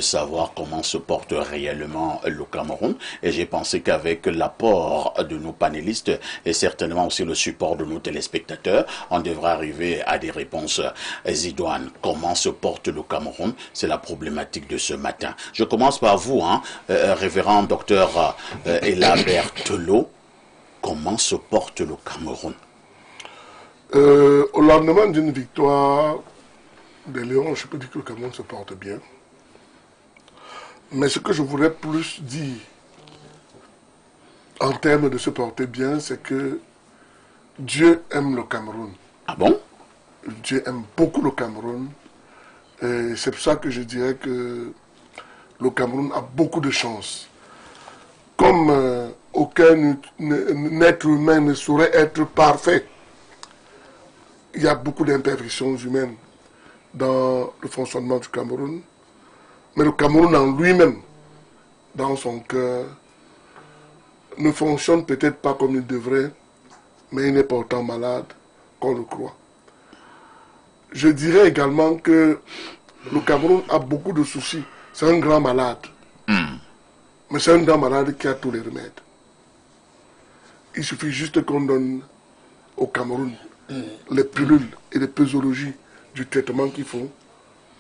savoir comment se porte réellement le Cameroun. Et j'ai pensé qu'avec l'apport de nos panélistes et certainement aussi le support de nos téléspectateurs, on devrait arriver à des réponses idoines. Comment se porte le Cameroun? C'est la problématique de ce matin. Je commence par vous, révérend docteur Ella Berthelot. Comment se porte le Cameroun? Au lendemain d'une victoire des Lions, je peux dire que le Cameroun se porte bien. Mais ce que je voudrais plus dire en termes de se porter bien, c'est que Dieu aime le Cameroun. Ah bon? Dieu aime beaucoup le Cameroun. Et c'est pour ça que je dirais que le Cameroun a beaucoup de chance. Comme aucun être humain ne saurait être parfait, il y a beaucoup d'imperfections humaines dans le fonctionnement du Cameroun. Mais le Cameroun en lui-même, dans son cœur, ne fonctionne peut-être pas comme il devrait, mais il n'est pas autant malade qu'on le croit. Je dirais également que le Cameroun a beaucoup de soucis. C'est un grand malade. Mais c'est un grand malade qui a tous les remèdes. Il suffit juste qu'on donne au Cameroun les pilules et les posologies du traitement qu'il faut,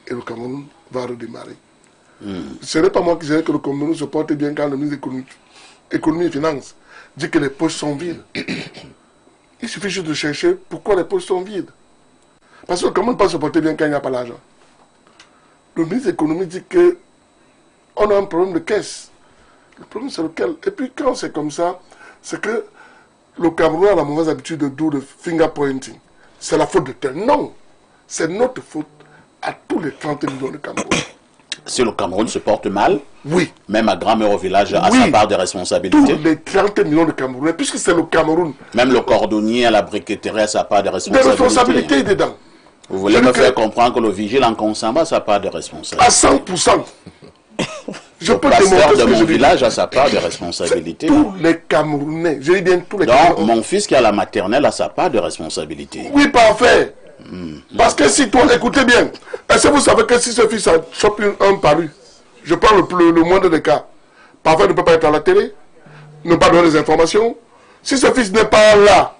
et le Cameroun va redémarrer. Ce n'est pas moi qui dirais que le Cameroun se porte bien quand le ministre de l'économie et finances dit que les poches sont vides. Il suffit juste de chercher pourquoi les poches sont vides. Parce que le Cameroun ne peut pas se porter bien quand il n'y a pas l'argent. Le ministre de l'économie dit qu'on a un problème de caisse. Le problème c'est lequel? Et puis quand c'est comme ça, c'est que le Cameroun a la mauvaise habitude de do le finger pointing. C'est la faute de tel. Non, c'est notre faute à tous les 30 millions de Camerounais. Si le Cameroun se porte mal, oui, même à Grand-Mère au village a sa part de responsabilité. Tous les 30 millions de Camerounais, puisque c'est le Cameroun. Même le cordonnier à la briqueterie a sa part de responsabilité. Des responsabilités dedans. Vous voulez me faire comprendre que le vigile en Consamba a sa part de responsabilité? À 100%. Je peux démontrer de mon village a sa part de responsabilité. Tous les Camerounais, je dis bien tous les Camerounais. Donc, mon fils qui a la maternelle a sa part de responsabilité. Oui, parfait. Parce que si toi, écoutez bien, est-ce que vous savez que si ce fils a chopé un paru, je prends le moindre des cas, parfois il ne peut pas être à la télé, ne pas donner les informations. Si ce fils n'est pas là.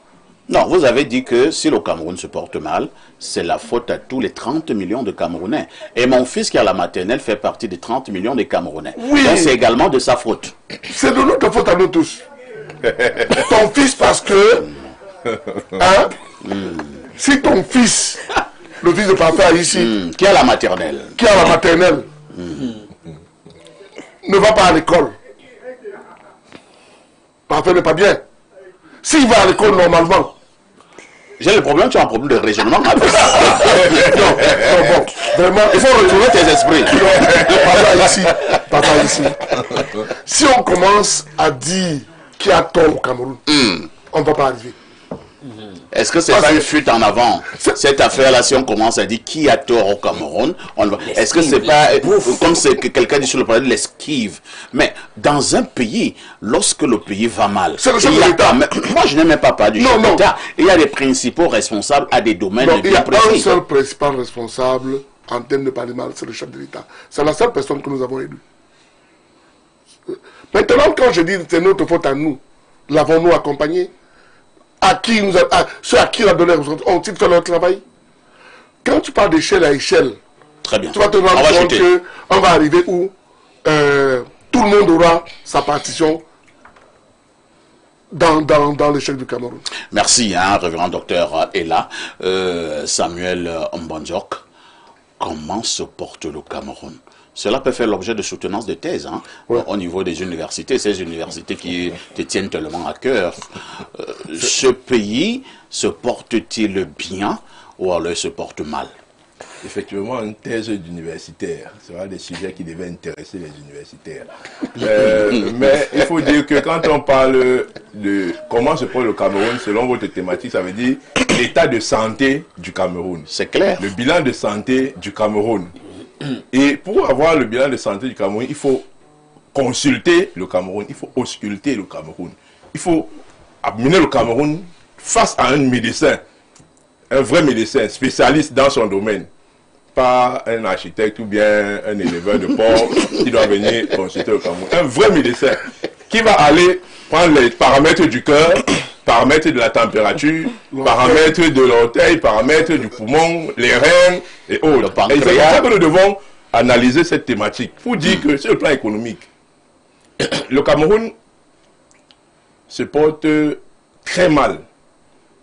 Non, vous avez dit que si le Cameroun se porte mal, c'est la faute à tous les 30 millions de Camerounais. Et mon fils qui a la maternelle fait partie des 30 millions de Camerounais. Oui. Donc c'est également de sa faute. C'est de notre faute à nous tous. Ton fils parce que... Hein, si ton fils, le fils de papa ici... qui a la maternelle. Qui a la maternelle. Ne va pas à l'école. Parfait n'est pas bien. S'il va à l'école normalement. J'ai le problème, tu as un problème de raisonnement. non, bon, vraiment, il faut retrouver tes esprits. Papa ici. Si on commence à dire qu'il y a tort au Cameroun, on ne va pas arriver. Est-ce que c'est pas une fuite en avant? Cette affaire-là, si on commence à dire qui a tort au Cameroun, est-ce que c'est pas, comme c'est que quelqu'un dit sur le problème, l'esquive? Mais dans un pays, lorsque le pays va mal, c'est le chef de l'État. Moi, je n'ai même pas du chef d'État. Il y a des principaux responsables à des domaines bien précis. Il y a un seul principal responsable en termes de parler mal, c'est le chef de l'État. C'est la seule personne que nous avons élue. Maintenant, quand je dis c'est notre faute à nous, l'avons-nous accompagné? Ceux à qui il a donné ont-ils fait leur travail? Quand tu parles d'échelle à échelle, très bien, tu vas te rendre compte qu'on va arriver où tout le monde aura sa partition dans l'échelle du Cameroun. Merci, révérend docteur Ella. Samuel Mbonjok, comment se porte le Cameroun? Cela peut faire l'objet de soutenance de thèse au niveau des universités, ces universités qui te tiennent tellement à cœur. Ce pays se porte-t-il bien ou alors se porte mal? Effectivement, une thèse d'universitaire, ce sera des sujets qui devaient intéresser les universitaires. Mais il faut dire que quand on parle de comment se porte le Cameroun, selon votre thématique, ça veut dire l'état de santé du Cameroun. C'est clair. Le bilan de santé du Cameroun. Et pour avoir le bilan de santé du Cameroun, il faut consulter le Cameroun, il faut ausculter le Cameroun. Il faut amener le Cameroun face à un médecin, un vrai médecin, spécialiste dans son domaine, pas un architecte ou bien un éleveur de porc qui doit venir consulter le Cameroun. Un vrai médecin qui va aller prendre les paramètres du cœur, paramètres de la température, paramètres de l'orteil, paramètres du poumon, les reins et autres. Et c'est pour ça que nous devons analyser cette thématique pour dire que sur le plan économique, le Cameroun se porte très mal.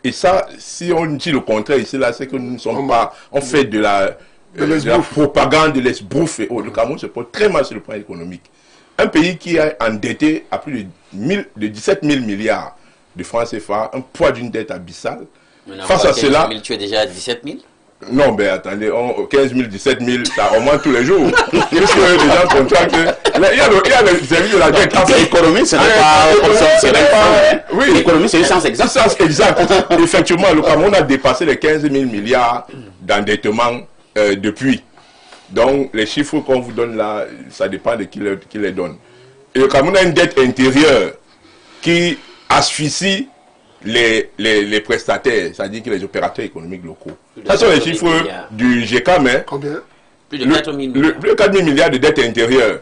Et ça, si on dit le contraire ici, là, c'est que nous ne sommes pas... On fait de la propagande, de l'esbrouf et autres. Le Cameroun se porte très mal sur le plan économique. Un pays qui est endetté à plus de 17 000 milliards de francs CFA, un poids d'une dette abyssale. Face à cela... Tu es déjà à 17 000 ? Non, mais attendez, 15 000, 17 000, ça augmente tous les jours. Puisque les gens contractent. Il y a le service de la dette. L'économie, ce n'est pas... Oui, l'économie, c'est une science exacte. Science exacte. Effectivement, le Cameroun a dépassé les 15 000 milliards d'endettement depuis. Donc, les chiffres qu'on vous donne là, ça dépend de qui les donne. Et le Cameroun a une dette intérieure qui asphyxie les prestataires, c'est-à-dire que les opérateurs économiques locaux. Ça sont les chiffres du GCAM. Hein. Combien? Plus de 4 000 milliards. Plus de 4 000 milliards de dettes intérieures.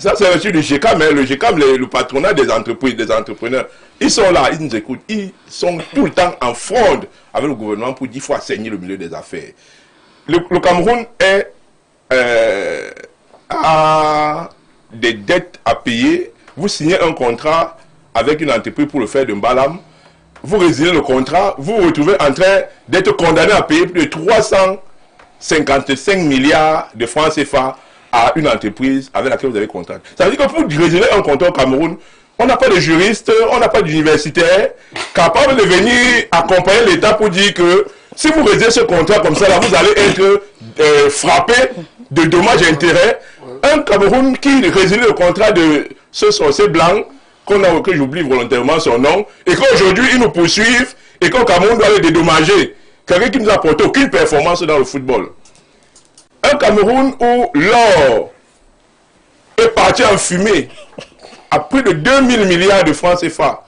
Ça, c'est le chiffre du GCAM. Hein. Le GCAM, le patronat des entreprises, des entrepreneurs, ils sont là, ils nous écoutent. Ils sont tout le temps en fronde avec le gouvernement pour 10 fois saigner le milieu des affaires. Le Cameroun a des dettes à payer. Vous signez un contrat avec une entreprise pour le faire de Mbalam. Vous résiliez le contrat, vous vous retrouvez en train d'être condamné à payer plus de 355 milliards de francs CFA à une entreprise avec laquelle vous avez contrat. Ça veut dire que pour résilier un contrat au Cameroun, on n'a pas de juriste, on n'a pas d'universitaire capable de venir accompagner l'État pour dire que si vous résiliez ce contrat comme ça, là, vous allez être frappé de dommages et intérêts. Un Cameroun qui résilie le contrat de ce sorcier blanc, que j'oublie volontairement son nom, et qu'aujourd'hui ils nous poursuivent, et qu'au Cameroun doit les dédommager. Quelqu'un qui nous a apporté aucune performance dans le football. Un Cameroun où l'or est parti en fumée, à plus de 2000 milliards de francs CFA,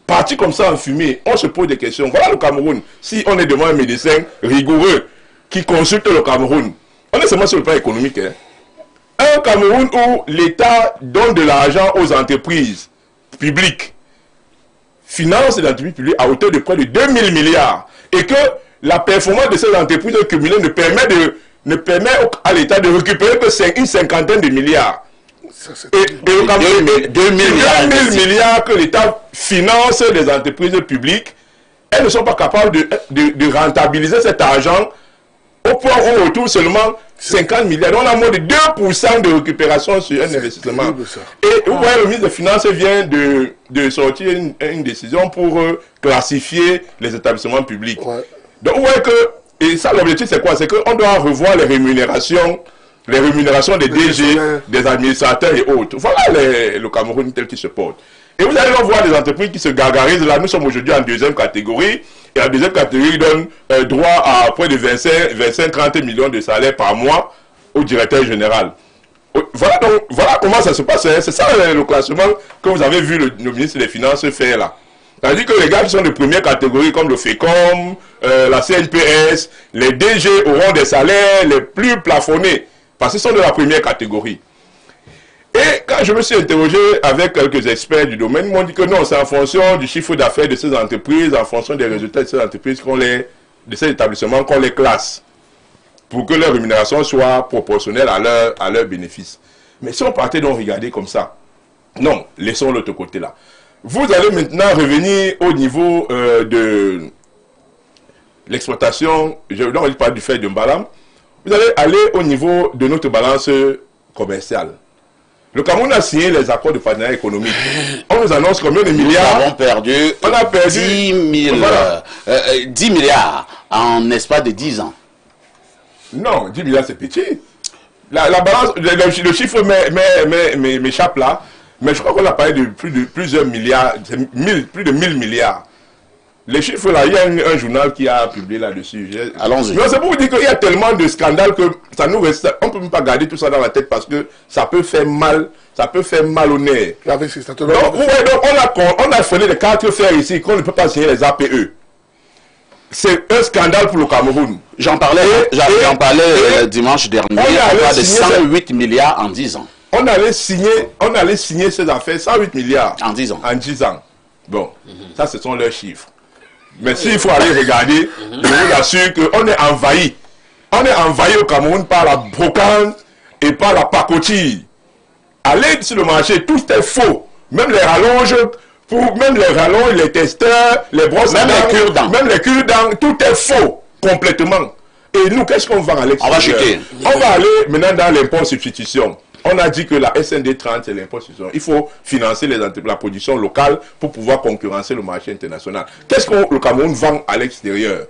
parti comme ça en fumée, on se pose des questions. Voilà le Cameroun. Si on est devant un médecin rigoureux qui consulte le Cameroun, on est seulement sur le plan économique, hein. Un Cameroun où l'État donne de l'argent aux entreprises publiques, finance les entreprises publiques à hauteur de près de 2000 milliards, et que la performance de ces entreprises cumulées ne permet à l'État de récupérer que une cinquantaine de milliards. Et le Cameroun, 2000 milliards que l'État finance les entreprises publiques, elles ne sont pas capables de rentabiliser cet argent au point où on retrouve seulement 50 milliards. On a moins de 2% de récupération sur un investissement. Et vous voyez, le ministre des Finances vient de sortir une décision pour classifier les établissements publics. Ouais. Donc vous voyez que, et ça l'objectif c'est quoi? C'est qu'on doit revoir les rémunérations des DG, des administrateurs et autres. Voilà le Cameroun tel qu'il se porte. Et vous allez voir des entreprises qui se gargarisent. Là, nous sommes aujourd'hui en deuxième catégorie. Et la deuxième catégorie donne droit à près de 25-30 millions de salaires par mois au directeur général. Voilà comment ça se passe. Hein. C'est ça le classement que vous avez vu le ministre des Finances faire là. C'est-à-dire que les gars qui sont de première catégorie comme le FECOM, la CNPS, les DG auront des salaires les plus plafonnés parce qu'ils sont de la première catégorie. Et quand je me suis interrogé avec quelques experts du domaine, ils m'ont dit que non, c'est en fonction du chiffre d'affaires de ces entreprises, en fonction des résultats de ces entreprises, de ces établissements, qu'on les classe, pour que leur rémunération soit proportionnelle à leurs bénéfices. Mais si on partait donc regarder comme ça, non, laissons l'autre côté là. Vous allez maintenant revenir au niveau de l'exploitation, je ne parle du fait de Mbalam, vous allez aller au niveau de notre balance commerciale. Le Cameroun a signé les accords de partenariat économique. On nous annonce combien de milliards? Nous avons perdu, 10 milliards en espace de 10 ans. Non, 10 milliards c'est petit. La balance, le chiffre m'échappe là, mais je crois qu'on a parlé de plusieurs milliards, plus de 1000 milliards. Les chiffres là, il y a un journal qui a publié là-dessus. Allons-y. Non, c'est pour vous dire qu'il y a tellement de scandales que ça nous reste. On ne peut même pas garder tout ça dans la tête parce que ça peut faire mal. Ça peut faire mal au nez. Donc, on a freiné les 4 fers ici qu'on ne peut pas signer les APE. c'est un scandale pour le Cameroun. J'en parlais dimanche dernier. On parle de 108 milliards en 10 ans. On allait signer ces affaires, 108 milliards. En 10 ans. En 10 ans. Bon, ça, ce sont leurs chiffres. Mais s'il faut aller regarder, je vous assure qu'on est envahi. On est envahi au Cameroun par la brocante et par la pacotille. Allez sur le marché, tout est faux. Même les rallonges, les testeurs, les brosses à dents, même les cure-dents, tout est faux, complètement. Et nous, qu'est-ce qu'on vend à l'extérieur? On va chuter. On va aller maintenant dans l'impôt substitution. On a dit que la SND 30, c'est l'impôt substitution. Il faut financer la production locale pour pouvoir concurrencer le marché international. Qu'est-ce que le Cameroun vend à l'extérieur?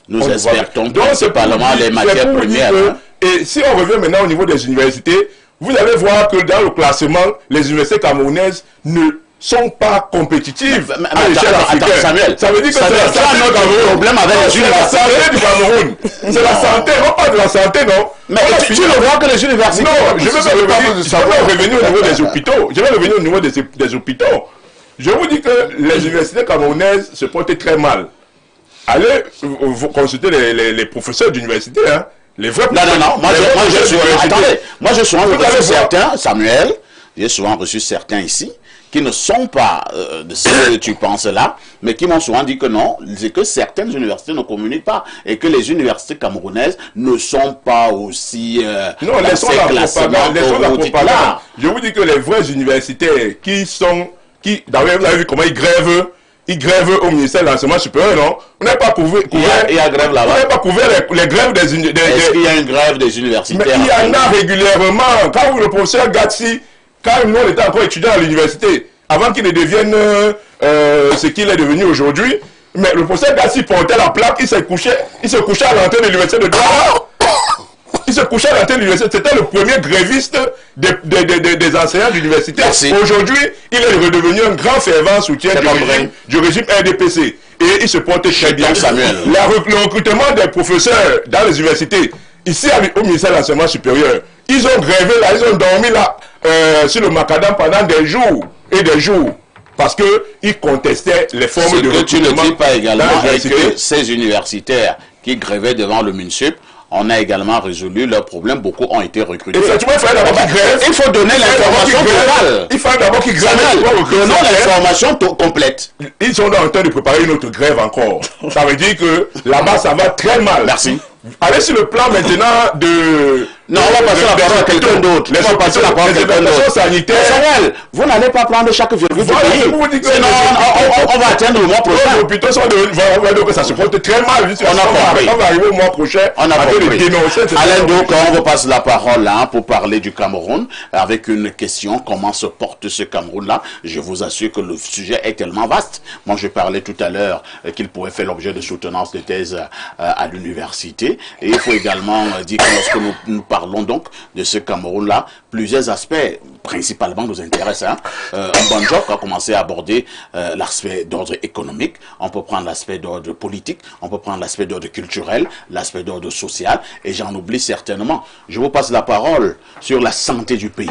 Nous exportons principalement les matières premières. Et si on revient maintenant au niveau des universités, vous allez voir que dans le classement, les universités camerounaises ne sont pas compétitives à l'échelle africaine. Samuel, ça veut dire que c'est la santé du Cameroun. Problème avec les universités. C'est la santé du Cameroun. C'est la santé, non pas de la santé, non. Mais tu le vois que les universités... Non, je vais revenir au niveau des hôpitaux. Je vais revenir au niveau des hôpitaux. Je vous dis que les universités camerounaises se portent très mal. Allez consulter les professeurs d'université, hein. Les vrais professeurs. Non, moi j'ai souvent reçu certains, Samuel, j'ai souvent reçu certains ici, qui ne sont pas de ce que tu penses là, mais qui m'ont souvent dit que non, c'est que certaines universités ne communiquent pas, et que les universités camerounaises ne sont pas aussi... non, laissons la propagande. Je vous dis que les vrais universitaires d'ailleurs, vous avez vu comment ils grèvent au ministère de l'enseignement supérieur, non? On n'a pas couvert... Il y a grève là-bas. On n'a pas couvert les grèves des universités. Est-ce qu'il y a une grève des universitaires? Mais il y en a régulièrement. Quand le professeur Gatsi, quand nous on était encore étudiant à l'université, avant qu'il ne devienne ce qu'il est devenu aujourd'hui, mais le professeur Gatsi portait la plaque, il se couchait à l'entrée de l'université de Douala. Il se couchait à l'entrée de l'université. C'était le premier gréviste des enseignants d'université. Aujourd'hui, il est redevenu un grand fervent soutien du régime RDPC. Et il se porte très bien. Le recrutement des professeurs dans les universités, ici au ministère de l'enseignement supérieur, ils ont grévé là, ils ont dormi là, sur le macadam pendant des jours et des jours. Parce qu'ils contestaient les formes de recrutement. Ce que tu ne dis pas également est que ces universitaires qui grévaient devant le MINSUP, on a également résolu leurs problèmes. Beaucoup ont été recrutés. Effectivement, il faut donner l'information totale. Il faut d'abord qu'ils grèvent. Donnons l'information complète. Ils sont en train de préparer une autre grève encore. Ça veut dire que là-bas, ça va très mal. Merci. Allez sur le plan maintenant de... Non, on va passer la parole à quelqu'un d'autre. On va passer la parole à quelqu'un d'autre. Samuel, vous n'allez pas prendre chaque virgule du pays. Sinon, on va atteindre le mois prochain. Les hôpitaux sont de... Ça se porte très mal. On va arriver au mois prochain. On a compris. Alain Donc, on va passer la parole là pour parler du Cameroun avec une question. Comment se porte ce Cameroun-là? Je vous assure que le sujet est tellement vaste. Moi, je parlais tout à l'heure qu'il pouvait faire l'objet de soutenance de thèse à l'université. Et il faut également dire que lorsque nous parlons donc de ce Cameroun-là, plusieurs aspects principalement nous intéressent. Mbandjok a commencé à aborder l'aspect d'ordre économique, on peut prendre l'aspect d'ordre politique, on peut prendre l'aspect d'ordre culturel, l'aspect d'ordre social, et j'en oublie certainement. Je vous passe la parole sur la santé du pays.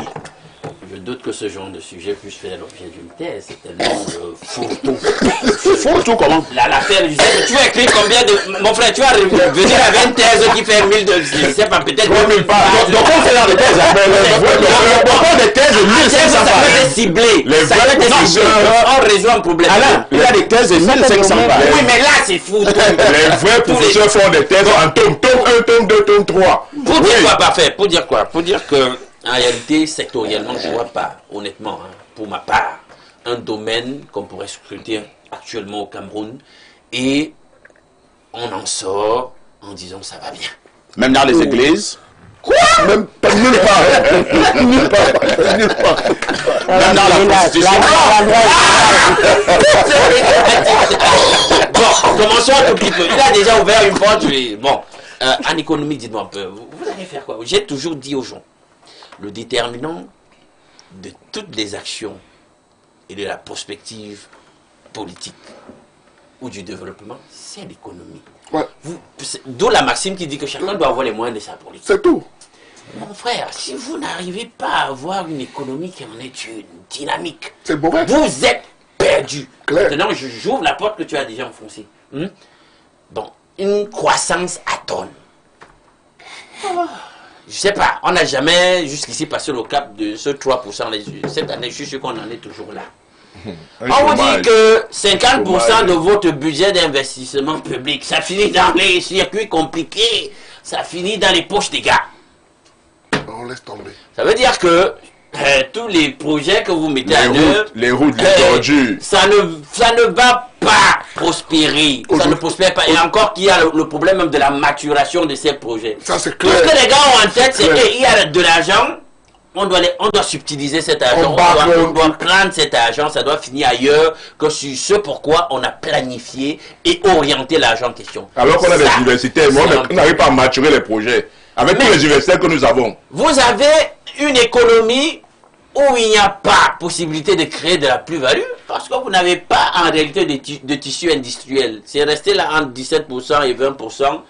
Je doute que ce genre de sujet puisse faire l'objet d'une thèse. C'est tellement fourre-tout. Fourre-tout comment? L'affaire, tu vas écrire combien de... Mon frère, tu vas venir avec une thèse qui fait 1000 de... Je sais pas, peut-être 2000 pages. Donc on fait dans des thèses. Donc des thèses de 1500 pages. Ça peut être ciblé. On résout un problème. Alain, il y a des thèses de 1500 pages. Oui, mais là, c'est fou. Les vrais professeurs font des thèses en tome 1, tome 2, tome 3. Pour dire quoi, parfait? Pour dire quoi? Pour dire que... En réalité, sectoriellement, je ne vois pas, honnêtement, pour ma part, un domaine qu'on pourrait scruter actuellement au Cameroun et on en sort en disant ça va bien. Même dans les églises? Quoi? Même pas nulle part. Nulle part. Même dans la prostitution? Bon, commençons un tout petit peu. Il a déjà ouvert une porte. Bon, en économie, dites-moi un peu, vous allez faire quoi? J'ai toujours dit aux gens, le déterminant de toutes les actions et de la prospective politique ou du développement, c'est l'économie. Ouais. D'où la maxime qui dit que chacun doit avoir les moyens de sa politique. C'est tout. Mon frère, si vous n'arrivez pas à avoir une économie qui en est une dynamique, c'est mauvais. Vous êtes perdu. Claire. Maintenant, j'ouvre la porte que tu as déjà enfoncée. Bon, une croissance atone. Je sais pas, on n'a jamais jusqu'ici passé le cap de ce 3%. Cette année, je suis sûr qu'on en est toujours là. On vous dit que 50% de votre budget d'investissement public, ça finit dans les circuits compliqués, ça finit dans les poches des gars. On laisse tomber. Ça veut dire que tous les projets que vous mettez en œuvre, les routes, les tordus, ça ne va pas prospérer. Ça ne prospère pas. Et encore qu'il y a le problème même de la maturation de ces projets. Ça, c'est Tout clair. ce que les gars ont en tête, c'est qu'il y a de l'argent. On doit subtiliser cet argent, on doit prendre cet argent, ça doit finir ailleurs que sur ce pourquoi on a planifié et orienté l'argent en question. Alors qu'on a des universitaires, mais on n'arrive pas à maturer les projets. Avec tous les universitaires que nous avons. Vous avez une économie où il n'y a pas possibilité de créer de la plus-value parce que vous n'avez pas en réalité de tissu industriel. C'est resté là entre 17% et 20%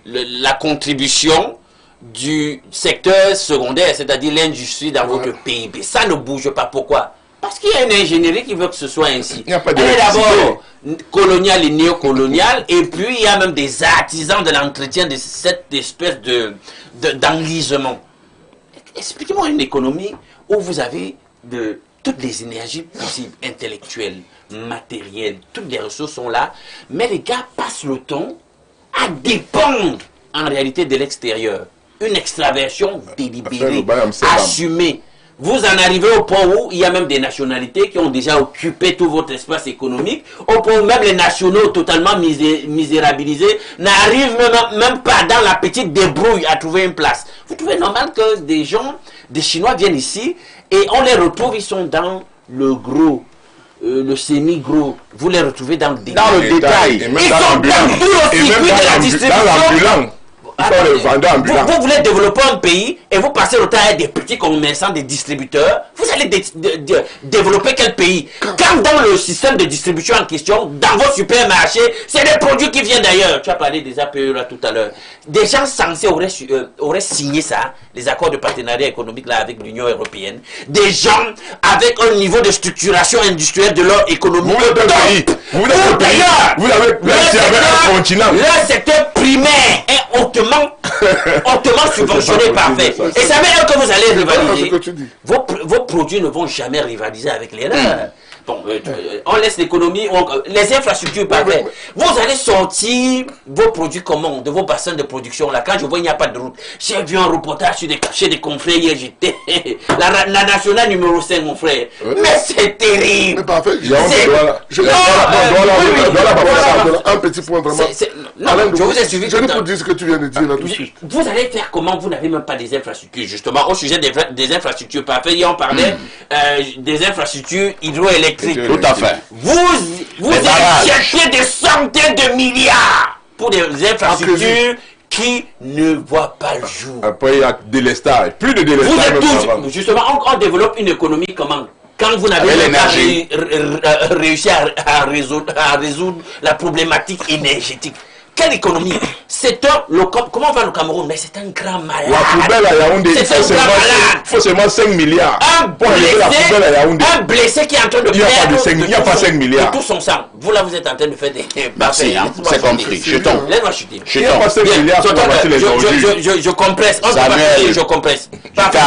la contribution du secteur secondaire, c'est-à-dire l'industrie dans votre PIB. Ça ne bouge pas. Pourquoi? Parce qu'il y a une ingénierie qui veut que ce soit ainsi. Il n'y a pas Elle est d'électricité. d'abord coloniale et néocoloniale, et puis il y a même des artisans de l'entretien de cette espèce d'enlisement. Expliquez-moi une économie où vous avez de toutes les énergies possibles, intellectuelles, matérielles, toutes les ressources sont là, mais les gars passent le temps à dépendre en réalité de l'extérieur. Une extraversion délibérée, assumée. Vous en arrivez au point où il y a même des nationalités qui ont déjà occupé tout votre espace économique, au point où même les nationaux totalement misérabilisés n'arrivent même pas dans la petite débrouille à trouver une place. Vous trouvez normal que des Chinois viennent ici et on les retrouve, ils sont dans le gros, le semi-gros. Vous les retrouvez dans le détail. Et même Ils dans sont l'ambulant. dans tout le Et même circuit de la distribution. dans l'ambulant. Vous voulez développer un pays et vous passez le temps à être des petits commerçants, des distributeurs. Vous allez développer quel pays? Quand dans le système de distribution en question, dans vos supermarchés, c'est des produits qui viennent d'ailleurs. Tu as parlé des APE là tout à l'heure. Des gens censés auraient signé ça, les accords de partenariat économique là avec l'Union européenne. Des gens avec un niveau de structuration industrielle de leur économie. Vous êtes un pays. Vous êtes un pays. Vous avez un continent. Le secteur primaire est hautement subventionné parfait. Et savez que vous allez rivaliser. Vos produits ne vont jamais rivaliser avec les leurs. Bon, on laisse l'économie, les infrastructures parfaites. Vous allez sortir vos produits communs de vos bassins de production là. Quand je vois il n'y a pas de route, j'ai vu un reportage chez des confrères hier, j'étais la nationale numéro 5 mon frère. Mais c'est terrible. Mais parfait. Un petit point vraiment. Non, je vous ai suivi. Je ne peux dire ce que tu viens de dire là tout de suite. Vous allez faire comment? Vous n'avez même pas des infrastructures. Justement, au sujet des infrastructures parfaites, on parlait des infrastructures hydroélectriques. Tout à fait. Vous allez chercher des centaines de milliards pour des infrastructures qui ne voient pas le jour. Après, il y a délestage. Plus de délestage. Vous êtes tous, justement, on développe une économie comment? Quand vous n'avez pas réussi à résoudre la problématique énergétique. Quelle économie? Comment va le Cameroun? Mais c'est un grand malade. La poubelle à Yaoundé, il faut seulement 5 milliards. Un blessé qui est en train de perdre il n'y a pas 5 milliards. de tout son sang. Vous là, vous êtes en train de faire des... Merci, c'est compris. Jetons. Laisse-moi chuter. Il n'y a pas 5 milliards pour ramasser les ordures. Je compresse. Je compresse.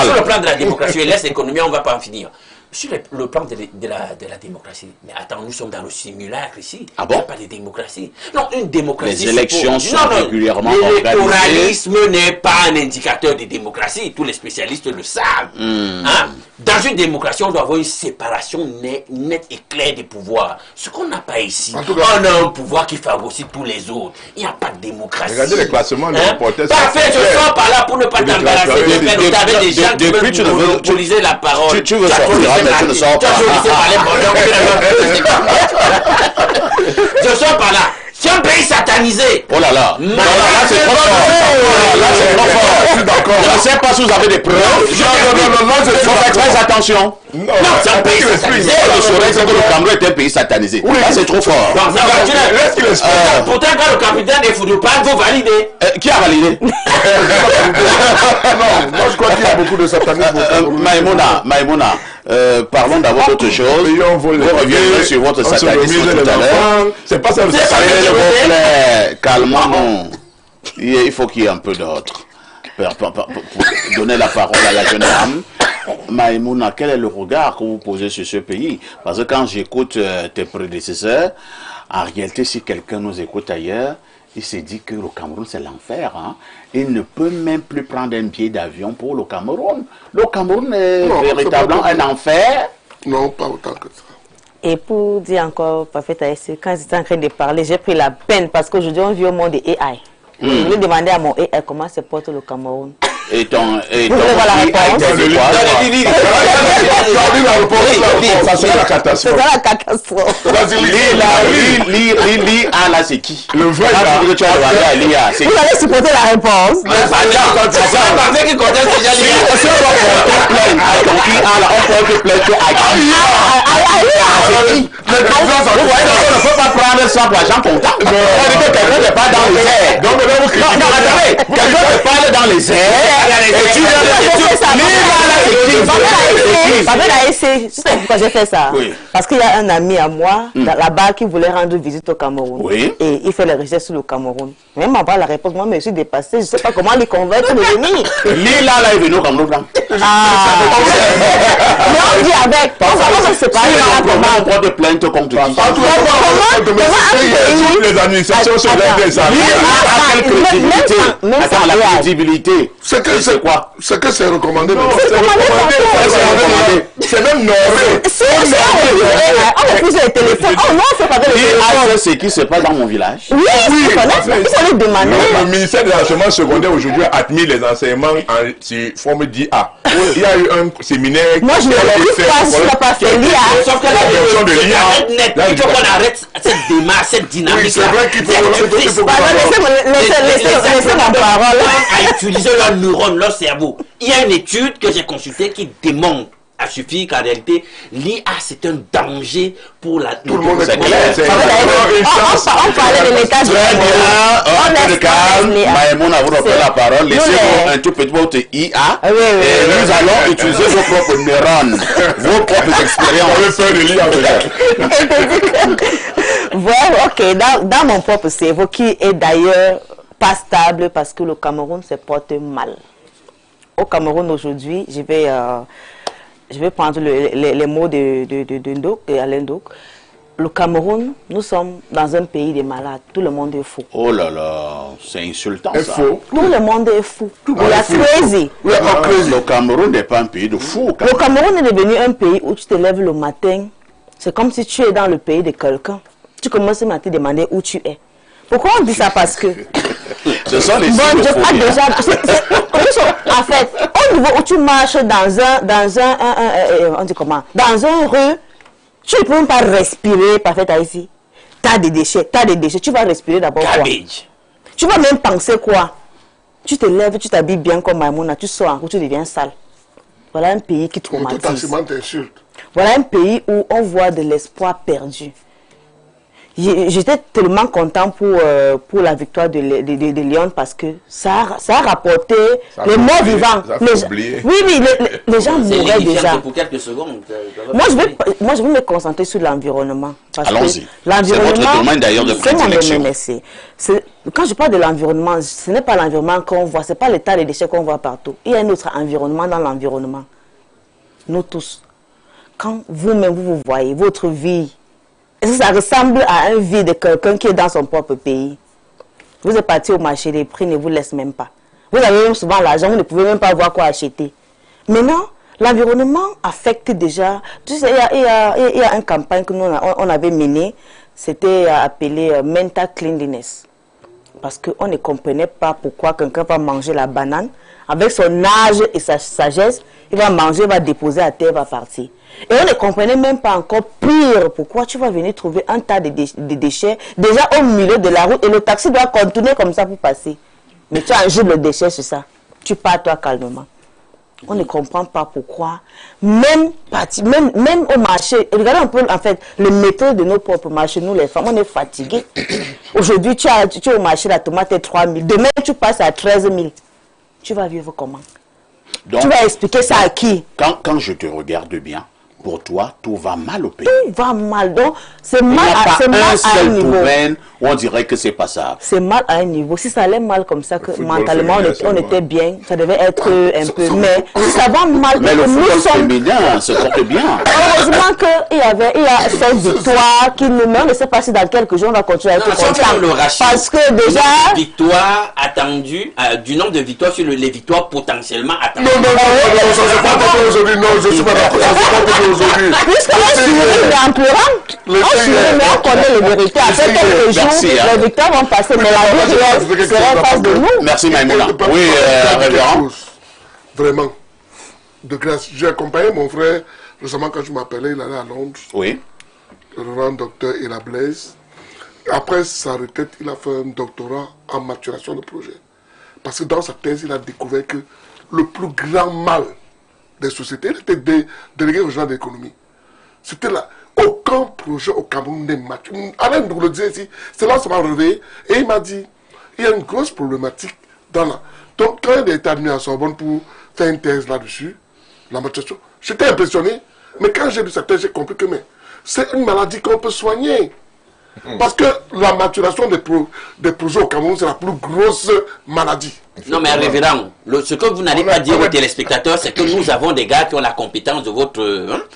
Sur le plan de la démocratie, laisse l'économie, on ne va pas en finir. Sur le plan de la démocratie, mais attends, nous sommes dans le simulacre ici. Ah bon? Il n'y a pas de démocratie. Non, une démocratie... Les élections sont régulièrement organisées. L'électoralisme n'est pas un indicateur de démocratie. Tous les spécialistes le savent. Hein? Dans une démocratie, on doit avoir une séparation nette et claire des pouvoirs. Ce qu'on n'a pas ici. On a un pouvoir qui favorise tous les autres. Il n'y a pas de démocratie. Regardez les classements des reporters. Parfait, je sors par là pour ne pas t'embarrasser. Avec des gens qui veulent monopoliser la parole. Tu veux sortir, mais tu ne sors pas. Je sors par là. C'est un pays satanisé. Oh là là. Là, c'est trop fort. Là, c'est trop fort. Je ne sais pas si vous avez des preuves. Non, il faut faire très attention. Non, c'est un pays satanisé. Je saurais que le Cameroun est un pays satanisé. Là, c'est trop fort. Pourtant, quand le capitaine est foutu pas, vous validez. Qui a validé? Non, moi je crois qu'il y a beaucoup de satanisme. Maïmouna, Parlons d'abord d'autre chose. Vous reviendrez sur votre satanisme tout à l'heure. C'est pas ça le satanisme. Calmons-nous. Il faut qu'il y ait un peu d'autre. Pour donner la parole à la jeune femme. Maïmouna, quel est le regard que vous posez sur ce pays? Parce que quand j'écoute tes prédécesseurs, en réalité, si quelqu'un nous écoute ailleurs, il s'est dit que le Cameroun, c'est l'enfer. Hein? Il ne peut même plus prendre un billet d'avion pour le Cameroun. Le Cameroun est véritablement un enfer. Non, pas autant que ça. Et pour dire encore, Parfait ASC, quand j'étais en train de parler, j'ai pris la peine parce qu'aujourd'hui, on vit au monde des AI. Je voulais demander à mon AI comment se porte le Cameroun. Et ton AI, c'est quoi? Ça sera la catastrophe. C'est ça la catastrophe. L'IA, là, c'est qui? Le vrai que tu as demandé à l'IA, c'est qui? Vous allez supporter la réponse. Parfait qui conteste déjà l'IA. On porte plainte à qui? Vous voyez, on ne peut pas prendre ça pour argent comptant. On dit que quelqu'un n'est pas dans les airs. Non, attendez, quelqu'un te parle dans les airs. Et tu sais pourquoi j'ai fait ça? Parce qu'il y a un ami à moi là-bas qui voulait rendre visite au Cameroun. Et il fait les recherches sur le Cameroun. Même avant la réponse, moi je me suis dépassé. Je ne sais pas comment les convaincre de venir. Lila là est venu au Cameroun. Mais on dit avec. On ne sait pas. On prend des plaintes contre qui? Toutes les administrations sont là des amis. Attends, la crédibilité. C'est quoi? C'est que c'est recommandé. C'est même normal. On refuse les téléphones. Oh non, c'est pas vrai. C'est qui se passe dans mon village? Oui, il faut les demander. Le ministère de l'enseignement secondaire aujourd'hui a admis les enseignements sur forme d'IA. Il y a eu un séminaire. Moi, je ne l'ai pas fait l'IA. Sauf que là, il faut qu'on arrête cette démarche, cette dynamique. C'est vrai qu'il faut. Laissez ma parole. À utiliser leurs neurones, leur cerveau. Il y a une étude que j'ai consultée qui démontre à suffire qu'en réalité, l'IA c'est un danger pour la... Tout le monde est clair. On parlait de l'état du on est calme. Maïmouna, vous reprenez la parole. Laissez-nous un tout petit peu de IA. Et nous allons utiliser vos propres neurones, vos propres expériences. On veut faire de l'IA. Voilà, ok. Dans mon propre cerveau, qui est d'ailleurs pas stable parce que le Cameroun se porte mal. Au Cameroun aujourd'hui, je vais prendre les mots de Ndok et Alain Ndok. Le Cameroun, nous sommes dans un pays de malades. Tout le monde est fou. Oh là là, c'est insultant ça. Tout le monde est fou. Il y a crazy. Le Cameroun n'est pas un pays de fous. Le Cameroun est devenu un pays où tu te lèves le matin. C'est comme si tu es dans le pays de quelqu'un. Tu commences à te demander où tu es. Pourquoi on dit ça? Parce que... Ce sont les en fait, au niveau où tu marches on dit comment? Dans un rue, tu ne peux même pas respirer, Parfait ici. T'as des déchets, tu vas respirer d'abord quoi? Tu vas même penser quoi? Tu te lèves, tu t'habilles bien comme Maïmouna, tu sors en route, tu deviens sale. Voilà un pays qui traumatise. Voilà un pays où on voit de l'espoir perdu. J'étais tellement content pour la victoire de Lyon parce que ça a rapporté les morts vivants. Les gens mouraient déjà. Pour quelques secondes. Moi, je vais me concentrer sur l'environnement. Allons-y. L'environnement, c'est votre domaine d'ailleurs de prédilection. Quand je parle de l'environnement, ce n'est pas l'environnement qu'on voit, ce n'est pas l'état des déchets qu'on voit partout. Il y a un autre environnement dans l'environnement. Nous tous. Quand vous-même, vous voyez votre vie, est-ce que ça ressemble à un vie de quelqu'un qui est dans son propre pays? Vous êtes parti au marché, les prix ne vous laissent même pas. Vous avez même souvent l'argent, vous ne pouvez même pas voir quoi acheter. Maintenant, l'environnement affecte déjà. Tu sais, il y a une campagne que nous on avait menée, c'était appelé Mental Cleanliness. Parce qu'on ne comprenait pas pourquoi quelqu'un va manger la banane. Avec son âge et sa sagesse, il va manger, va déposer à terre, va partir. Et on ne comprenait même pas encore pire pourquoi tu vas venir trouver un tas de déchets déjà au milieu de la route et le taxi doit continuer comme ça pour passer. Mais tu as un jour le déchet sur ça. Tu pars toi calmement. On ne comprend pas pourquoi. Même au marché, regardez un peu en fait le méthode de nos propres marchés, nous les femmes, on est fatigués. Aujourd'hui, tu es au marché, la tomate est 3 000. Demain, tu passes à 13 000. Tu vas vivre comment? Donc, tu vas expliquer ça à qui? Quand je te regarde bien, Pour toi, tout va mal au pays. Tout va mal. Donc, c'est Il n'y mal, a pas mal un à un seul niveau. domaine où on dirait que c'est passable. C'est mal à un niveau. Si ça allait mal comme ça, que football mentalement on féminin, était bien, ça devait être un peu. Mais si ça va mal, Mais le que nous football sommes. féminin se porte bien. Heureusement qu'il y a cette victoire qui nous met. On ne sait pas si dans quelques jours on va continuer à être Non, si on fait content. le ratio, Parce que déjà. victoire attendue, du nombre de victoires sur les victoires potentiellement attendues. Non, ça c'est pas tombé aujourd'hui. Non, je suis pas d'accord. Ça c'est pas tombé aujourd'hui. Puisque on sourit, mais en pleurant, on sourit, mais on connaît les vérités. Après quelques jours, Merci, hein. les victoires vont passer, mais la vie réelle sera en face de nous. Merci Maïmouna. On peut pas Oui, faire quelque révérend. chose. Vraiment. De grâce. J'ai accompagné mon frère récemment quand je m'appelais, il allait à Londres. Oui. Le grand docteur Ella Blaise. Après sa retraite, il a fait un doctorat en maturation de projet. Parce que dans sa thèse, il a découvert que le plus grand mal des sociétés, il était délégué au genre d'économie. C'était là. Aucun projet au Cameroun n'est mature. Alain nous le disait ici. C'est là que ça m'a réveillé. Et il m'a dit, il y a une grosse problématique dans la... Donc, quand il a été admis à Sorbonne pour faire une thèse là-dessus, la maturation, j'étais impressionné. Mais quand j'ai lu sa thèse, j'ai compris que c'est une maladie qu'on peut soigner. Parce que la maturation des projets au Cameroun, c'est la plus grosse maladie. Non, mais révérend, ce que vous n'allez pas dire aux téléspectateurs, c'est que nous avons des gars qui ont la compétence de votre...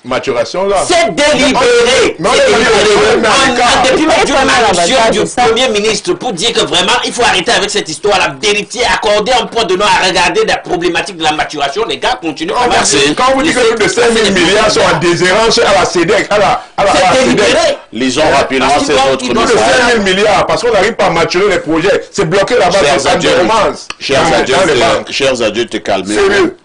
Maturation là. C'est délibéré. Non, C'est mais délibéré. mais Depuis mais du mais allocution mais du mais Premier ministre pour dire que vraiment, il faut arrêter avec cette histoire-là, vérifier, accorder un point de nom à regarder la problématique de la maturation. Les gars continuent à Merci. Quand vous dites que plus de 5 000 milliards sont en déshérence à la CEDEC, c'est délibéré. Lisons rapidement Parce ces qu'ils autres doivent- plus de messages. 5 000 milliards, parce qu'on n'arrive pas à maturer les projets. C'est bloqué là-bas, c'est en déshérence. Chers adultes, calmez-vous. Sérieux.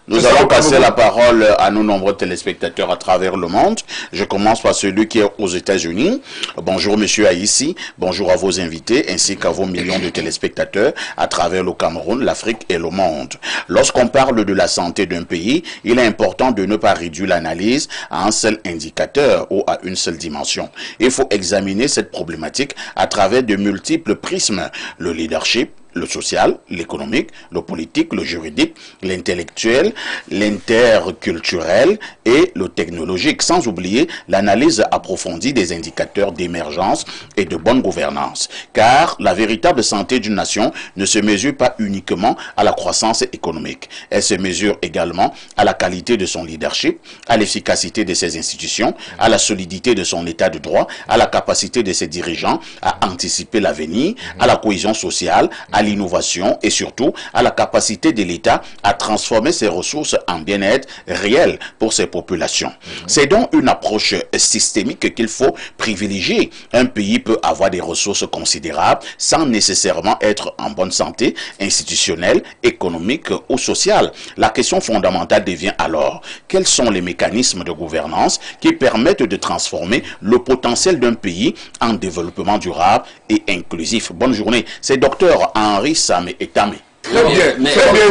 Nous allons passer la parole à nos nombreux téléspectateurs à travers le monde. Je commence par celui qui est aux États-Unis. Bonjour Monsieur Aïssi, bonjour à vos invités ainsi qu'à vos millions de téléspectateurs à travers le Cameroun, l'Afrique et le monde. Lorsqu'on parle de la santé d'un pays, il est important de ne pas réduire l'analyse à un seul indicateur ou à une seule dimension. Il faut examiner cette problématique à travers de multiples prismes. Le leadership, le social, l'économique, le politique, le juridique, l'intellectuel, l'interculturel et le technologique, sans oublier l'analyse approfondie des indicateurs d'émergence et de bonne gouvernance. Car la véritable santé d'une nation ne se mesure pas uniquement à la croissance économique. Elle se mesure également à la qualité de son leadership, à l'efficacité de ses institutions, à la solidité de son état de droit, à la capacité de ses dirigeants à anticiper l'avenir, à la cohésion sociale, à l'innovation et surtout à la capacité de l'État à transformer ses ressources en bien-être réel pour ses populations. C'est donc une approche systémique qu'il faut privilégier. Un pays peut avoir des ressources considérables sans nécessairement être en bonne santé institutionnelle, économique ou sociale. La question fondamentale devient alors, quels sont les mécanismes de gouvernance qui permettent de transformer le potentiel d'un pays en développement durable et inclusif. Bonne journée. C'est Dr Henri Samé Etame. Très bien,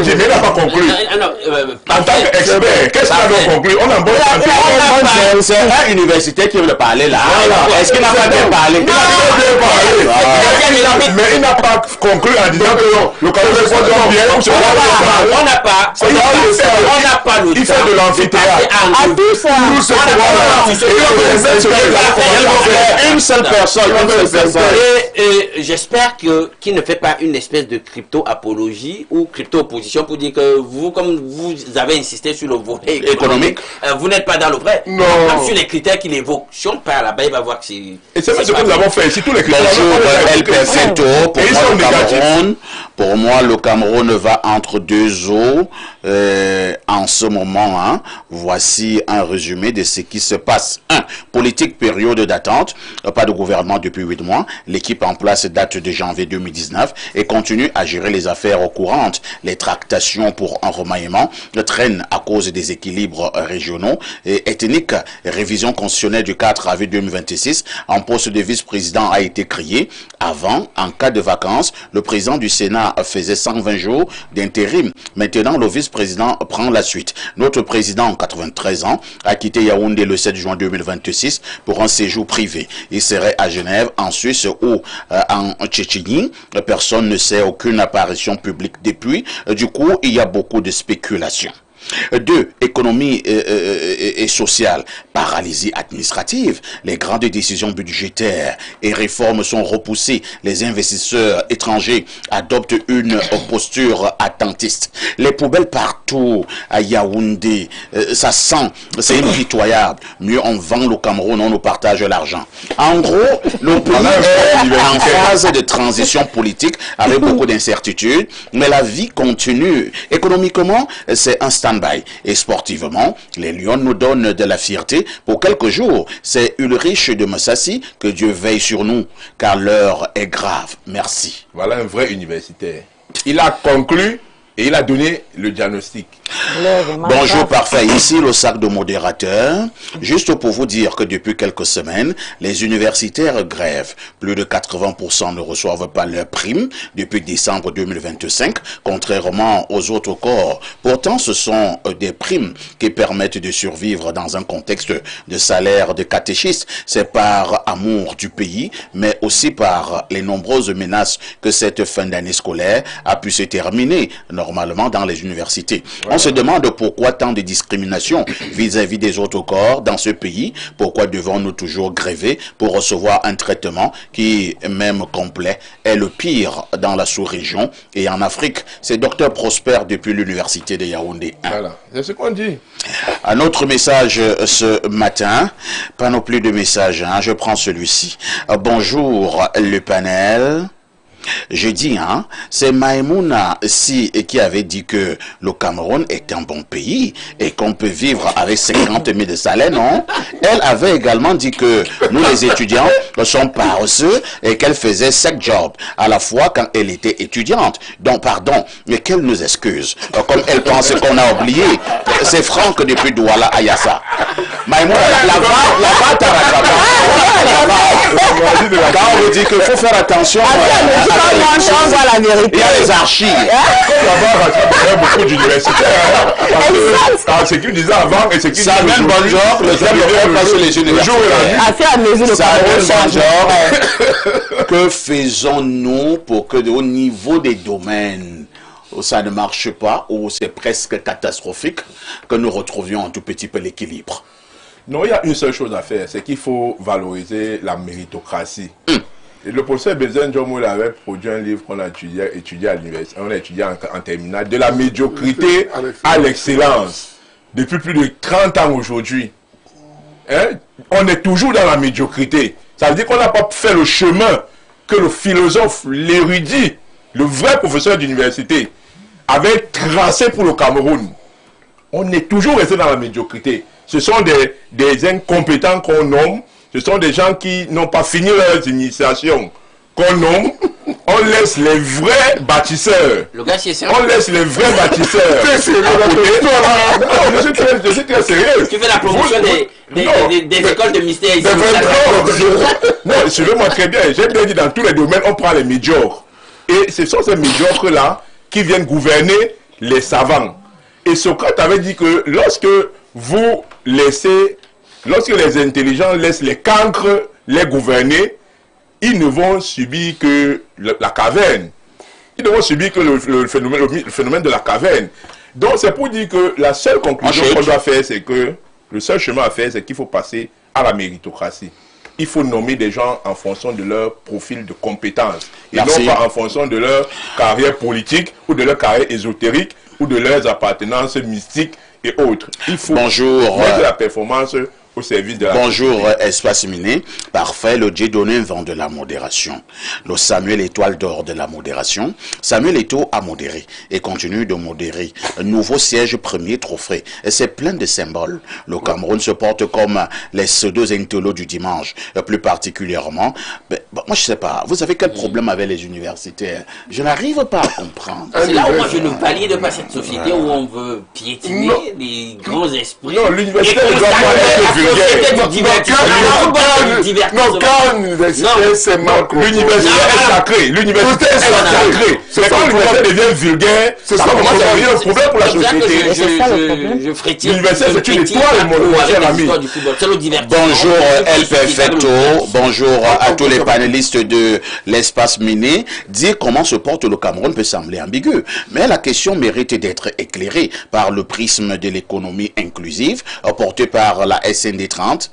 dit, mais il n'a pas conclu. En tant qu'expert, qu'est-ce qu'il a donc conclu? On a un bon santé. C'est un universitaire qui veut parler là. Est-ce qu'il n'a pas bien parlé? Mais il n'a pas conclu en disant que le Cameroun se porte bien. On n'a pas le temps. Il fait de l'amphithéâtre. À tout ça. Une seule personne. Et j'espère qu'il ne fait pas une espèce de crypto-apologie ou crypto-opposition pour dire que vous, comme vous avez insisté sur le volet économique, vous n'êtes pas dans le vrai. Non. Même sur les critères qu'il évoque. Si on parle là-bas, il va voir que c'est... Et c'est ce que nous avons fait ici, tous les critères. Bonjour, El Perfecto. Pour moi, le Cameroun va entre deux eaux en ce moment. Hein. Voici un résumé de ce qui se passe. 1. Politique, période d'attente. Pas de gouvernement depuis 8 mois. L'équipe en place date de janvier 2019 et continue à gérer les affaires courantes. Les tractations pour un remaniement traînent à cause des équilibres régionaux et ethniques. Révision constitutionnelle du 4 avril 2026. Un poste de vice-président a été créé. Avant, en cas de vacances, le président du Sénat faisait 120 jours d'intérim. Maintenant, le vice-président prend la suite. Notre président, 93 ans, a quitté Yaoundé le 7 juin 2026 pour un séjour privé. Il serait à Genève, en Suisse ou en Tchétchénie. Personne ne sait aucune apparition publique depuis. Du coup, il y a beaucoup de spéculations. 2. Économie et sociale. Paralysie administrative. Les grandes décisions budgétaires et réformes sont repoussées. Les investisseurs étrangers adoptent une posture attentiste. Les poubelles partout à Yaoundé. Ça sent. C'est impitoyable. Mieux on vend le Cameroun, on nous partage l'argent. En gros, le pays est en phase de transition politique avec beaucoup d'incertitudes, mais la vie continue. Économiquement, c'est un stand-by. Et sportivement, les Lions nous donnent de la fierté pour quelques jours. C'est Ulrich de Massassi, que Dieu veille sur nous, car l'heure est grave. Merci. Voilà un vrai universitaire. Il a conclu et il a donné le diagnostic. Bonjour, parfait. Ici, le sac de modérateur. Juste pour vous dire que depuis quelques semaines, les universitaires grèvent. Plus de 80% ne reçoivent pas leur prime depuis décembre 2025, contrairement aux autres corps. Pourtant, ce sont des primes qui permettent de survivre dans un contexte de salaire de catéchistes. C'est par amour du pays, mais aussi par les nombreuses menaces que cette fin d'année scolaire a pu se terminer normalement dans les universités. On se demande pourquoi tant de discrimination vis-à-vis des autres corps dans ce pays. Pourquoi devons-nous toujours gréver pour recevoir un traitement qui, même complet, est le pire dans la sous-région et en Afrique. C'est Dr Prosper depuis l'université de Yaoundé 1. Voilà, c'est ce qu'on dit. Un autre message ce matin, pas non plus de message, hein, je prends celui-ci. Bonjour le panel. Je dis, hein, c'est Maïmouna qui avait dit que le Cameroun est un bon pays et qu'on peut vivre avec 50 000 de salaire, non? Elle avait également dit que nous les étudiants sont paresseux et qu'elle faisait 7 jobs à la fois quand elle était étudiante. Donc, pardon, mais qu'elle nous excuse. Comme elle pense qu'on a oublié, c'est Franck depuis Douala à Yassa. Maïmouna, la va t'as rattrapé. Quand on vous dit qu'il faut faire attention... la vérité. Il y a les archives. Il y a beaucoup d'universitaires. Ce qu'ils disaient avant et ce qu'ils disent aujourd'hui. Bonjour, le thème ne pas sur les universitaires. À faire mesure le Bonjour. Que faisons-nous pour que au niveau des domaines où ça ne marche pas, où c'est presque catastrophique, que nous retrouvions un tout petit peu l'équilibre? Non, il y a une seule chose à faire, c'est qu'il faut valoriser la méritocratie. Et le professeur Benzen Djomoul avait produit un livre qu'on a étudié à l'université, on a étudié en terminale, de la médiocrité à l'excellence, depuis plus de 30 ans aujourd'hui. Hein? On est toujours dans la médiocrité. Ça veut dire qu'on n'a pas fait le chemin que le philosophe, l'érudit, le vrai professeur d'université avait tracé pour le Cameroun. On est toujours resté dans la médiocrité. Ce sont des incompétents qu'on nomme. Ce sont des gens qui n'ont pas fini leurs initiations qu'on nomme. On laisse les vrais bâtisseurs. Le gars, c'est sérieux. On laisse les vrais bâtisseurs. Je suis très sérieux. Tu fais la promotion des écoles de mystère ici. Non, suivez-moi très bien. J'ai bien dit, dans tous les domaines, on prend les médiocres. Et ce sont ces médiocres-là qui viennent gouverner les savants. Et Socrate avait dit que lorsque vous laissez... Lorsque les intelligents laissent les cancres les gouverner, ils ne vont subir que la caverne. Ils ne vont subir que le phénomène de la caverne. Donc c'est pour dire que la seule conclusion qu'on doit faire, c'est que le seul chemin à faire, c'est qu'il faut passer à la méritocratie. Il faut nommer des gens en fonction de leur profil de compétence. Et non pas en fonction de leur carrière politique ou de leur carrière ésotérique ou de leurs appartenances mystiques et autres. Il faut mettre la performance au service de la Bonjour, Espace Miné. Parfait, le Dieudonné vend de la modération. Le Samuel Étoile d'or de la modération. Samuel Eto'o a modéré et continue de modérer. Un nouveau siège premier trophée. Et c'est plein de symboles. Le Cameroun se porte comme les pseudo-intellos du dimanche. Plus particulièrement, moi je sais pas, vous avez quel problème avec les universitaires? Je n'arrive pas à comprendre. C'est là où moi je ne valide pas cette société où on veut piétiner les grands esprits. Non, l'université ne doit pas être vulgaire. Non, car l'université, c'est mal compris. L'université est sacrée. L'université est sacrée. C'est quand l'université devient vulgaire, ça commence à devenir un problème pour la société. Je frétille. L'université, c'est une étoile, mon cher ami. Bonjour El Perfecto, bonjour à tous les panélistes de l'espace miné. Dire comment se porte le Cameroun peut sembler ambigu, mais la question mérite d'être éclairée par le prisme de l'économie inclusive portée par la SND 30.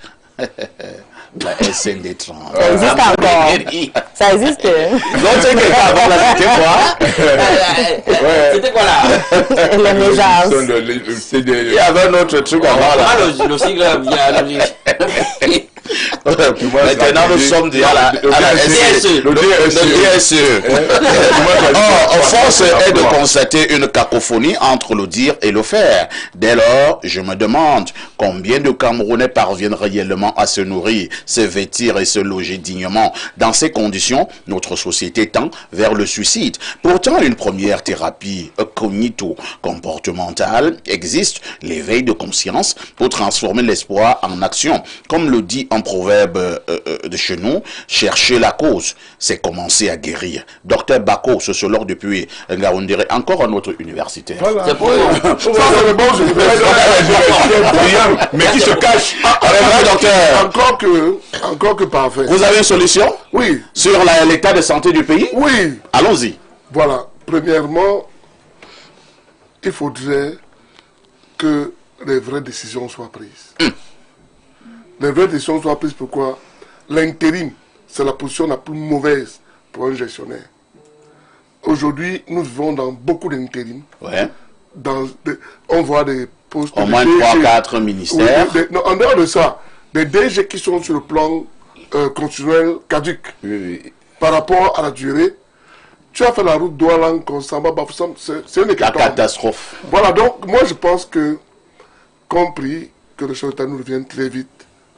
La SND 30. Ça existe encore. Ça existe. Non, c'est quelqu'un avant là, c'était quoi? C'était quoi là? Les méjages. Il y avait un autre truc avant là. Le sigle vient. Maintenant, nous sommes déjà à la DSE. Le DSE. Force est de constater une cacophonie entre le dire et le faire. Dès lors, je me demande combien de Camerounais parviennent réellement à se nourrir, se vêtir et se loger dignement. Dans ces conditions, notre société tend vers le suicide. Pourtant, une première thérapie cognito-comportementale existe, l'éveil de conscience, pour transformer l'espoir en action. Comme le dit un proverbe de chez nous, chercher la cause, c'est commencer à guérir. Docteur Bako, sociologue depuis Ngaoundéré, encore un autre universitaire. Voilà. C'est pour Mais qui se cache. Docteur. Encore que parfait. Vous avez une solution? Oui. Sur l'état de santé du pays? Oui. Allons-y. Voilà. Premièrement, il faudrait que les vraies décisions soient prises. Les vraies décisions soient prises. Pourquoi? L'intérim, c'est la position la plus mauvaise pour un gestionnaire. Aujourd'hui, nous vivons dans beaucoup d'intérim. Ouais. On voit des postes... Au moins 3-4 ministères. Oui, non, en dehors de ça, des DG qui sont sur le plan constitutionnel caduc. Oui. Par rapport à la durée, tu as fait la route Douala, Konsamba, Bafoussam, c'est une hécatombe. La catastrophe. Voilà, donc moi je pense que, compris que le chef d'État nous revienne très vite,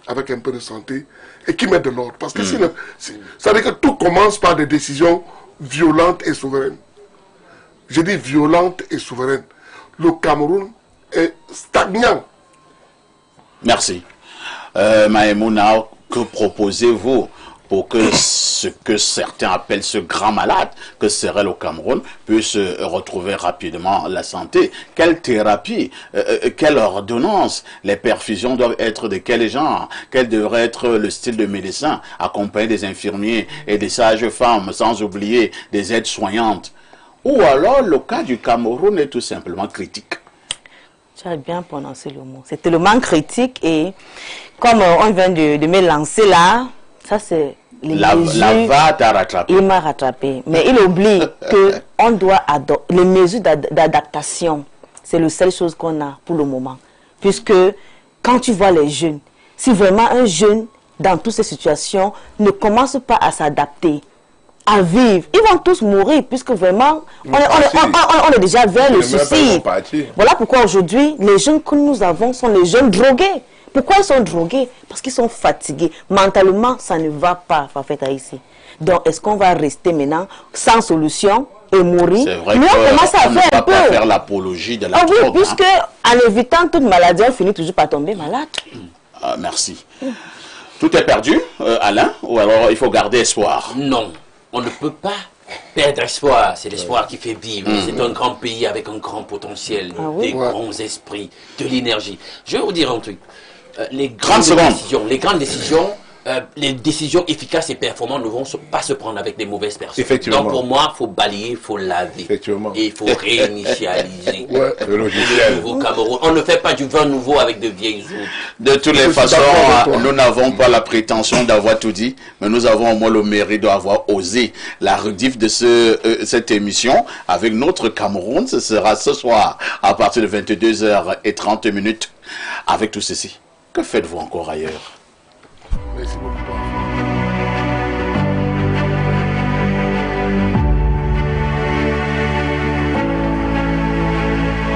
avec un peu de santé, et qui mette de l'ordre. Parce que sinon, ça veut dire que tout commence par des décisions violentes et souveraines. Je dis violentes et souveraines. Le Cameroun est stagnant. Merci. Maïmouna, que proposez-vous pour que ce que certains appellent ce grand malade que serait le Cameroun puisse retrouver rapidement la santé? Quelle thérapie, quelle ordonnance? Les perfusions doivent être de quel genre? Quel devrait être le style de médecin accompagné des infirmiers et des sages-femmes, sans oublier des aides-soignantes? Ou alors le cas du Cameroun est tout simplement critique? Tu as bien prononcé le mot. C'est tellement critique et comme on vient de me lancer là, ça c'est... La va t'a rattrapé. Il m'a rattrapé. Mais il oublie qu'on doit adopter les mesures d'adaptation. C'est la seule chose qu'on a pour le moment. Puisque quand tu vois les jeunes, si vraiment un jeune, dans toutes ces situations, ne commence pas à s'adapter, à vivre, ils vont tous mourir. Puisque vraiment, on est déjà vers le suicide. Voilà pourquoi aujourd'hui, les jeunes que nous avons sont les jeunes drogués. Pourquoi ils sont drogués? Parce qu'ils sont fatigués. Mentalement, ça ne va pas, Fafet ici. Donc, est-ce qu'on va rester maintenant sans solution et mourir? C'est vrai qu'on ne va pas faire l'apologie de la drogue. Oui, puisque en évitant toute maladie, on finit toujours par tomber malade. Merci. Tout est perdu, Alain? Ou alors il faut garder espoir? Non, on ne peut pas perdre espoir. C'est l'espoir qui fait vivre. C'est un grand pays avec un grand potentiel, des grands esprits, de l'énergie. Je vais vous dire un truc. Les grandes décisions, les décisions efficaces et performantes ne vont pas se prendre avec des mauvaises personnes. Effectivement. Donc pour moi, il faut balayer, il faut laver. Effectivement. Et il faut réinitialiser. Le logiciel. Nouveau Cameroun. On ne fait pas du vin nouveau avec de vieilles eaux. De toutes les façons, nous n'avons pas la prétention d'avoir tout dit, mais nous avons au moins le mérite d'avoir osé. La rediff de cette émission avec notre Cameroun, ce sera ce soir à partir de 22h30 avec tout ceci. Que faites-vous encore ailleurs?